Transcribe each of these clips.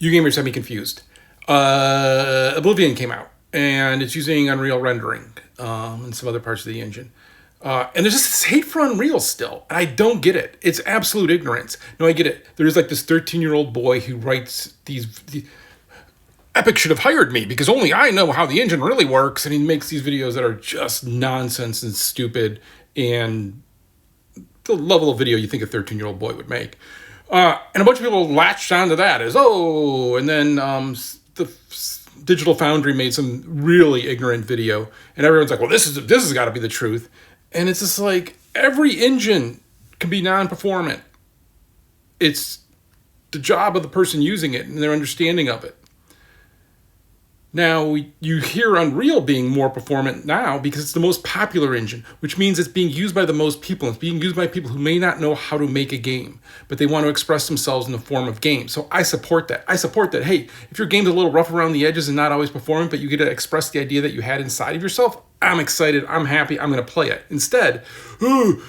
You gamers have me confused. Oblivion came out, and it's using Unreal rendering and some other parts of the engine. And there's just this hate for Unreal still, and I don't get it. It's absolute ignorance. No, I get it. There's like this 13-year-old boy who writes these Epic should have hired me because only I know how the engine really works, and he makes these videos that are just nonsense and stupid and the level of video you think a 13-year-old boy would make. And a bunch of people latched onto that as, and then the Digital Foundry made some really ignorant video, and everyone's like, well, this has got to be the truth. And it's just like, every engine can be non-performant. It's the job of the person using it and their understanding of it. Now, you hear Unreal being more performant now because it's the most popular engine, which means it's being used by the most people. It's being used by people who may not know how to make a game, but they want to express themselves in the form of games. So I support that. I support that, hey, if your game's a little rough around the edges and not always performant, but you get to express the idea that you had inside of yourself, I'm excited, I'm happy, I'm going to play it. Instead, I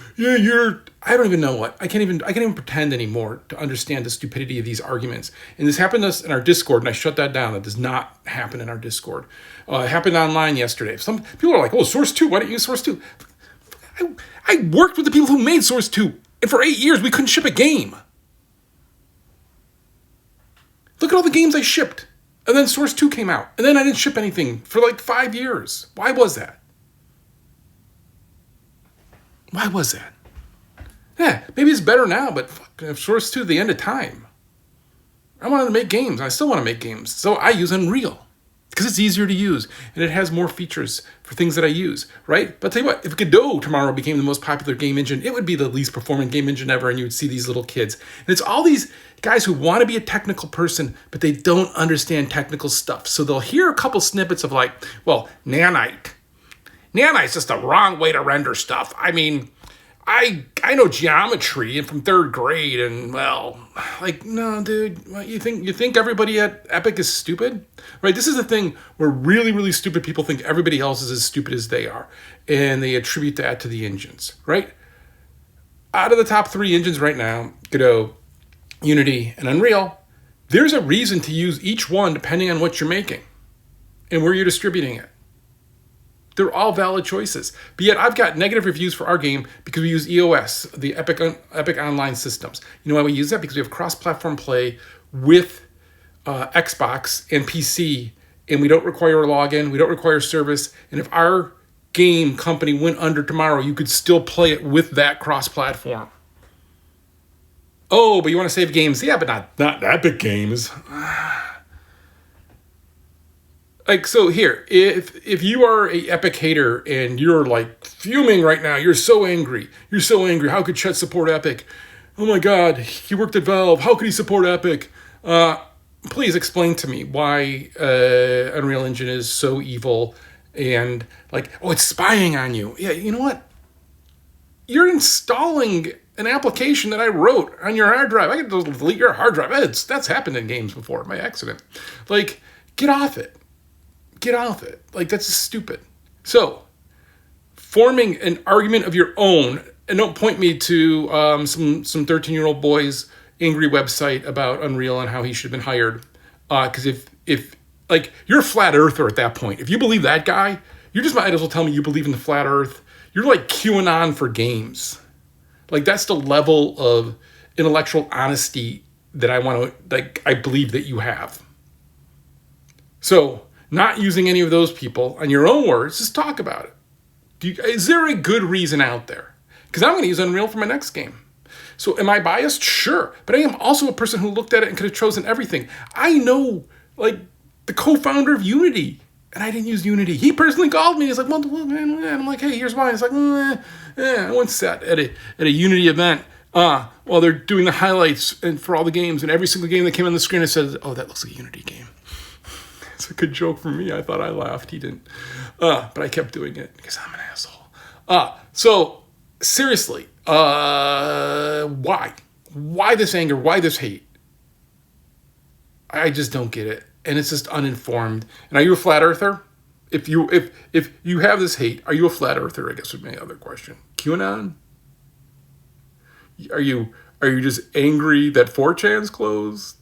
don't even know what. I can't even pretend anymore to understand the stupidity of these arguments. And this happened to us in our Discord, and I shut that down. That does not happen in our Discord. It happened online yesterday. Some people are like, Source 2, why don't you use Source 2? I worked with the people who made Source 2, and for 8 years we couldn't ship a game. Look at all the games I shipped. And then Source 2 came out, and then I didn't ship anything for like 5 years. Why was that? Why was that? Yeah, maybe it's better now, but Source 2 the end of time. I wanted to make games. I still want to make games. So I use Unreal because it's easier to use and it has more features for things that I use, right? But I'll tell you what, if Godot tomorrow became the most popular game engine, it would be the least performant game engine ever, and you would see these little kids. And it's all these guys who want to be a technical person, but they don't understand technical stuff. So they'll hear a couple snippets of like, Nanite. Nanite's just the wrong way to render stuff. I mean, I know geometry and from third grade, and no, dude, you think everybody at Epic is stupid, right? This is the thing where really, really stupid people think everybody else is as stupid as they are, and they attribute that to the engines, right? Out of the top 3 engines right now, Godot, Unity, and Unreal, there's a reason to use each one depending on what you're making and where you're distributing it. They're all valid choices. But yet I've got negative reviews for our game because we use EOS, the Epic Online Systems. You know why we use that? Because we have cross-platform play with Xbox and PC, and we don't require a login, we don't require service, and if our game company went under tomorrow, you could still play it with that cross-platform. Oh, but you want to save games? Yeah, but not Epic games. Like, so here, if you are a Epic hater and you're like fuming right now, you're so angry, how could Chet support Epic? Oh my God, he worked at Valve, how could he support Epic? Please explain to me why Unreal Engine is so evil and like, it's spying on you. Yeah, you know what? You're installing an application that I wrote on your hard drive. I can delete your hard drive. That's happened in games before by accident. Like, get off it. Get off it. Like, that's just stupid. So, forming an argument of your own, and don't point me to some 13-year-old boy's angry website about Unreal and how he should have been hired. Because if you're a flat earther at that point. If you believe that guy, you just might as well tell me you believe in the flat earth. You're like QAnon for games. Like, that's the level of intellectual honesty that I believe that you have. So, not using any of those people on your own words, just talk about it. Is there a good reason out there? Because I'm going to use Unreal for my next game. So am I biased? Sure. But I am also a person who looked at it and could have chosen everything. I know, the co-founder of Unity, and I didn't use Unity. He personally called me. He's like, and I'm like, hey, here's why. He's like, I once sat at a Unity event while they're doing the highlights for all the games, and every single game that came on the screen, I said, that looks like a Unity game. It's a good joke for me. I thought I laughed. He didn't. But I kept doing it because I'm an asshole. So, seriously, why? Why this anger? Why this hate? I just don't get it. And it's just uninformed. And are you a flat earther? If you have this hate, are you a flat earther? I guess would be my other question. QAnon? Are you just angry that 4chan's closed?